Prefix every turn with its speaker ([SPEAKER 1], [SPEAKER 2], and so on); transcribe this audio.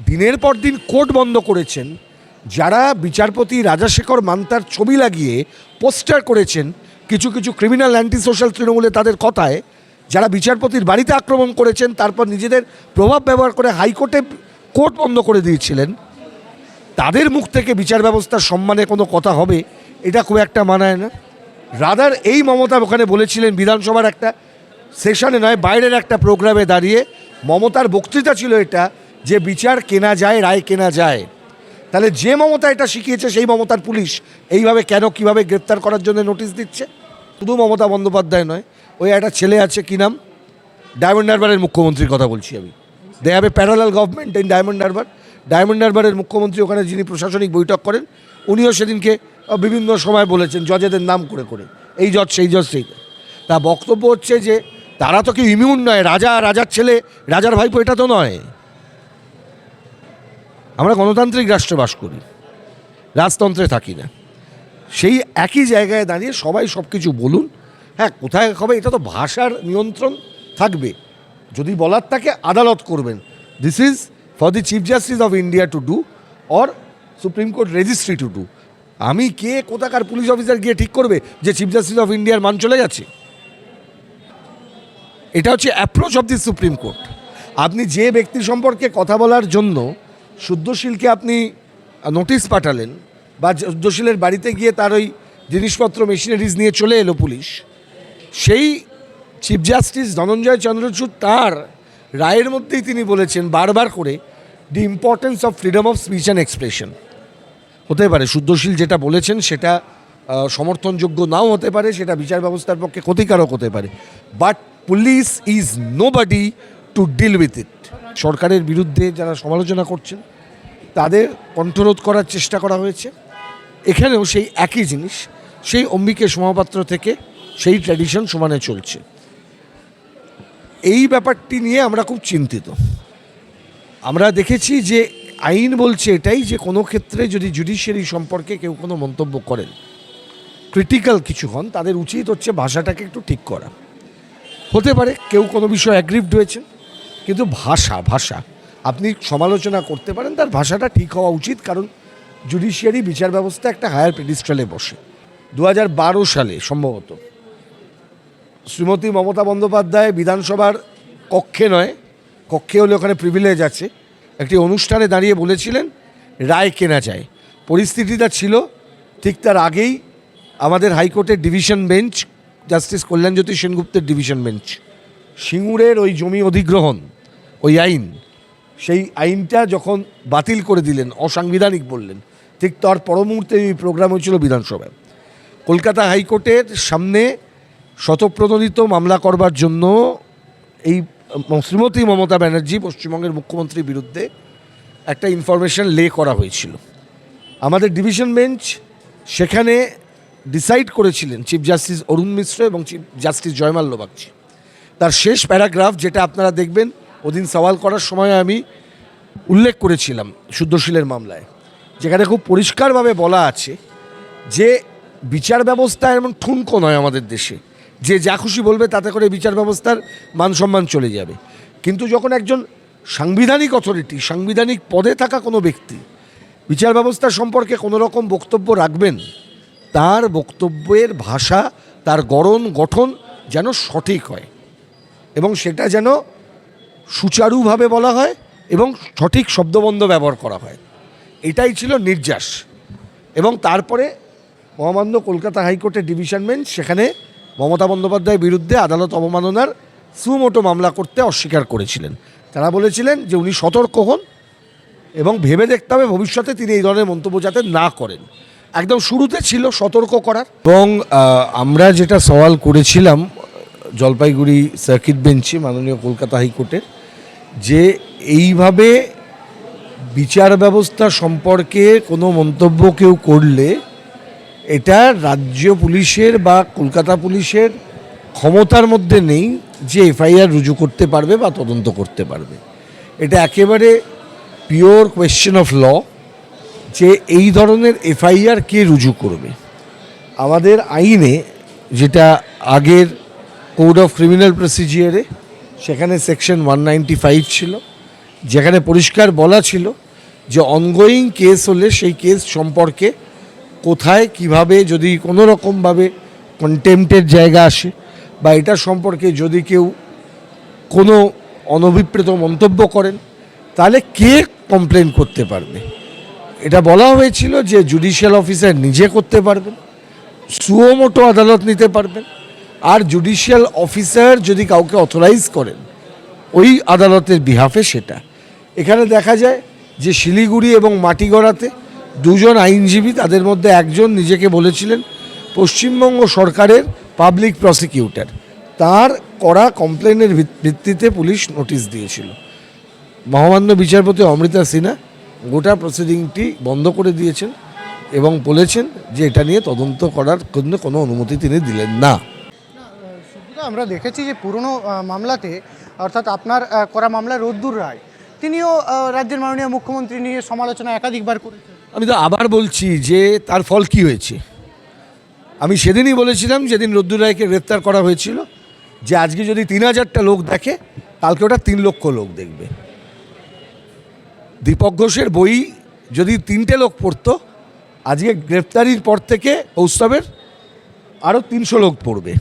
[SPEAKER 1] দিনের পর দিন কোর্ট বন্ধ করেছেন, যারা বিচারপতি রাজাশেখর মান্তার ছবি লাগিয়ে পোস্টার করেছেন কিছু কিছু ক্রিমিনাল অ্যান্টি সোশ্যাল তৃণমূলে তাদের কথায়, যারা বিচারপতির বাড়িতে আক্রমণ করেছেন, তারপর নিজেদের প্রভাব ব্যবহার করে হাইকোর্টে কোর্ট বন্ধ করে দিয়েছিলেন, তাদের মুখ থেকে বিচার ব্যবস্থার সম্মানে কোনো কথা হবে এটা খুব একটা মানায় না। রাদার এই মমতা ওখানে বলেছিলেন বিধানসভার একটা সেশনে নয়, বাইরের একটা প্রোগ্রামে দাঁড়িয়ে মমতার বক্তৃতা ছিল এটা যে বিচার কেনা যায়, রায় কেনা যায়। তাহলে যে মমতা এটা শিখিয়েছে সেই মমতার পুলিশ এইভাবে কেন কীভাবে গ্রেপ্তার করার জন্য নোটিশ দিচ্ছে? শুধু মমতা বন্দ্যোপাধ্যায় নয়, ওই একটা ছেলে আছে, কী নাম, ডায়মন্ড হারবারের মুখ্যমন্ত্রীর কথা বলছি আমি। They have a parallel government in Diamond Harbour. Diamond হারবারের মুখ্যমন্ত্রী ওখানে যিনি প্রশাসনিক বৈঠক করেন, উনিও সেদিনকে বিভিন্ন সময় বলেছেন জজেদের নাম করে করে, এই জজ সেই জজ সেই। তা বক্তব্য হচ্ছে যে তারা তো কেউ ইমিউন নয়, রাজা রাজার ছেলে রাজার ভাইপো এটা তো নয়। আমরা গণতান্ত্রিক রাষ্ট্রে বাস করি, রাজতন্ত্রে থাকি না। সেই একই জায়গায় দাঁড়িয়ে সবাই সব কিছু বলুন, হ্যাঁ কোথায় হবে এটা তো ভাষার নিয়ন্ত্রণ থাকবে, যদি বলার থাকে আদালত করবেন। This is for the chief justice of India to do or supreme court registry to do. আমি কে কোথাকার পুলিশ অফিসার গিয়ে ঠিক করবে যে চিফ জাস্টিস অফ ইন্ডিয়ার মান চলে গেছে? এটা হচ্ছে approach of the supreme court. আপনি যে ব্যক্তি সম্পর্কে কথা বলার জন্য শুদ্ধশীলকে আপনি নোটিশ পাঠালেন, বা শুদ্ধশীলের বাড়িতে গিয়ে তার ওই জিনিসপত্র মেশিনারিজ নিয়ে চলে এলো পুলিশ, সেই চিফ জাস্টিস ধনঞ্জয় চন্দ্রচূড় তার রায়ের মধ্যেই তিনি বলেছেন বারবার করে the importance of freedom of speech and expression. হতে পারে শুদ্ধশীল যেটা বলেছেন সেটা সমর্থনযোগ্য নাও হতে পারে, সেটা বিচার ব্যবস্থার পক্ষে ক্ষতিকারক হতে পারে, but police is nobody to deal with it. সরকারের বিরুদ্ধে যারা সমালোচনা করছেন তাদের কণ্ঠরোধ করার চেষ্টা করা হয়েছে। এখানেও সেই একই জিনিস, সেই অম্বিকেশ মহাপাত্র থেকে সেই ট্র্যাডিশন সমানে চলছে। এই ব্যাপারটি নিয়ে আমরা খুব চিন্তিত। আমরা দেখেছি যে আইন বলছে এটাই যে কোনো ক্ষেত্রে যদি জুডিশিয়ারি সম্পর্কে কেউ কোনো মন্তব্য করেন, ক্রিটিক্যাল কিছু হন, তাদের উচিত হচ্ছে ভাষাটাকে একটু ঠিক করা। হতে পারে কেউ কোনো বিষয় অ্যাগ্রিভড হয়েছেন, কিন্তু ভাষা আপনি সমালোচনা করতে পারেন, তার ভাষাটা ঠিক হওয়া উচিত, কারণ জুডিশিয়ারি বিচার ব্যবস্থা একটা হায়ার পেডিস্ট্রালে বসে। 2012 সালে সম্ভবত শ্রীমতী মমতা বন্দ্যোপাধ্যায় বিধানসভার কক্ষে নয়, কক্ষে হলে ওখানে প্রিভিলেজ আছে, একটি অনুষ্ঠানে দাঁড়িয়ে বলেছিলেন রায় কেনা যায়। পরিস্থিতিটা ছিল ঠিক তার আগেই আমাদের হাইকোর্টের ডিভিশন বেঞ্চ, জাস্টিস কল্যাণজ্যোতি সেনগুপ্তের ডিভিশন বেঞ্চ, সিঙ্গুরের ওই জমি অধিগ্রহণ ওই আইন, সেই আইনটা যখন বাতিল করে দিলেন, অসাংবিধানিক বললেন, ঠিক তার পর মুহূর্তে এই প্রোগ্রাম হয়েছিল বিধানসভায়। কলকাতা হাইকোর্টের সামনে শতপ্রণোদিত মামলা করবার জন্য এই শ্রীমতী মমতা ব্যানার্জি পশ্চিমবঙ্গের মুখ্যমন্ত্রীর বিরুদ্ধে একটা ইনফরমেশন লে করা হয়েছিল। আমাদের ডিভিশন বেঞ্চ সেখানে ডিসাইড করেছিলেন চিফ জাস্টিস অরুণ মিশ্র এবং চিফ জাস্টিস জয়মাল্য বাগচি। তার শেষ প্যারাগ্রাফ যেটা আপনারা দেখবেন, ওদিন সওয়াল করার সময় আমি উল্লেখ করেছিলাম শুদ্ধশীলের মামলায়, যেখানে খুব পরিষ্কারভাবে বলা আছে যে বিচার ব্যবস্থা এমন ঠুনকো নয় আমাদের দেশে যে যা খুশি বলবে তাতে করে বিচার ব্যবস্থার মান সম্মান চলে যাবে। কিন্তু যখন একজন সাংবিধানিক অথরিটি, সাংবিধানিক পদে থাকা কোনো ব্যক্তি বিচার ব্যবস্থা সম্পর্কে কোনো রকম বক্তব্য রাখবেন, তার বক্তব্যের ভাষা, তার গঠন যেন সঠিক হয় এবং সেটা যেন সুচারুভাবে বলা হয় এবং সঠিক শব্দবন্ধ ব্যবহার করা হয়, এটাই ছিল নির্যাস। এবং তারপরে মহামান্য কলকাতা হাইকোর্টের ডিভিশন বেঞ্চ সেখানে মমতা বন্দ্যোপাধ্যায়ের বিরুদ্ধে আদালত অবমাননার সুমোটো মামলা করতে অস্বীকার করেছিলেন। তারা বলেছিলেন যে উনি সতর্ক হন এবং ভেবে দেখতে হবে ভবিষ্যতে তিনি এই ধরনের মন্তব্য যাতে না করেন। একদম শুরুতে ছিল সতর্ক করার। এবং আমরা যেটা সওয়াল করেছিলাম জলপাইগুড়ি সার্কিট বেঞ্চে মাননীয় কলকাতা হাইকোর্টের, যে এইভাবে বিচার ব্যবস্থা সম্পর্কে কোনো মন্তব্য কেউ করলে এটা রাজ্য পুলিশের বা কলকাতা পুলিশের ক্ষমতার মধ্যে নেই যে এফআইআর রুজু করতে পারবে বা তদন্ত করতে পারবে। এটা একেবারে পিওর কোয়েশ্চেন অফ ল যে এই ধরনের এফআইআর কে রুজু করবে। আমাদের আইনে যেটা আগের কোড অফ ক্রিমিনাল প্রসিজিয়ারে, সেখানে সেকশন 195 ছিল, যেখানে পরিষ্কার বলা ছিল যে অনগোয়িং কেস হলে সেই কেস সম্পর্কে কোথায় কিভাবে যদি কোনো রকমভাবে কন্টেম্পটের জায়গা আসে বা এটা সম্পর্কে যদি কেউ কোনো অনভিপ্রেত মন্তব্য করেন তাহলে কে কমপ্লেন করতে পারবে। এটা বলা হয়েছিল যে জুডিশিয়াল অফিসার নিজে করতে পারবেন, সুমোটো আদালত নিতে পারবেন, আর জুডিশিয়াল অফিসার যদি কাউকে অথরাইজ করেন ওই আদালতের বিহাফে সেটা। এখানে দেখা যায় যে শিলিগুড়ি এবং মাটিগড়াতে দুজন আইনজীবী, তাদের মধ্যে একজন নিজেকে বলেছিলেন পশ্চিমবঙ্গ সরকারের পাবলিক প্রসিকিউটর, তার করা কমপ্লেনের ভিত্তিতে পুলিশ নোটিশ দিয়েছিল। মহামান্য বিচারপতি অমৃতা সিনহা গোটা প্রসিডিংটি বন্ধ করে দিয়েছেন এবং বলেছেন যে এটা নিয়ে তদন্ত করার জন্য কোনো অনুমতি তিনি দিলেন না।
[SPEAKER 2] সুব্রত, আমরা দেখেছি যে পুরনো মামলাতে অর্থাৎ আপনার করা মামলা রোদ্দুর রায় তিনিও রাজ্যের মাননীয় মুখ্যমন্ত্রী নিয়ে সমালোচনা একাধিকবার করেছেন।
[SPEAKER 1] আমি তো আবার বলছি যে তার ফল কি হয়েছে। আমি সেদিনই বলেছিলাম, যেদিন রোদ্দুর রায়কে গ্রেপ্তার করা হয়েছিল, যে আজকে যদি 3000টা লোক দেখে কালকে ওটা 3 লক্ষ লোক দেখবে। দীপক ঘোষের বই যদি 3টে লোক পড়তো, আজকে গ্রেপ্তারির পর থেকে কৌস্তবের আরও 300 লোক পড়বে।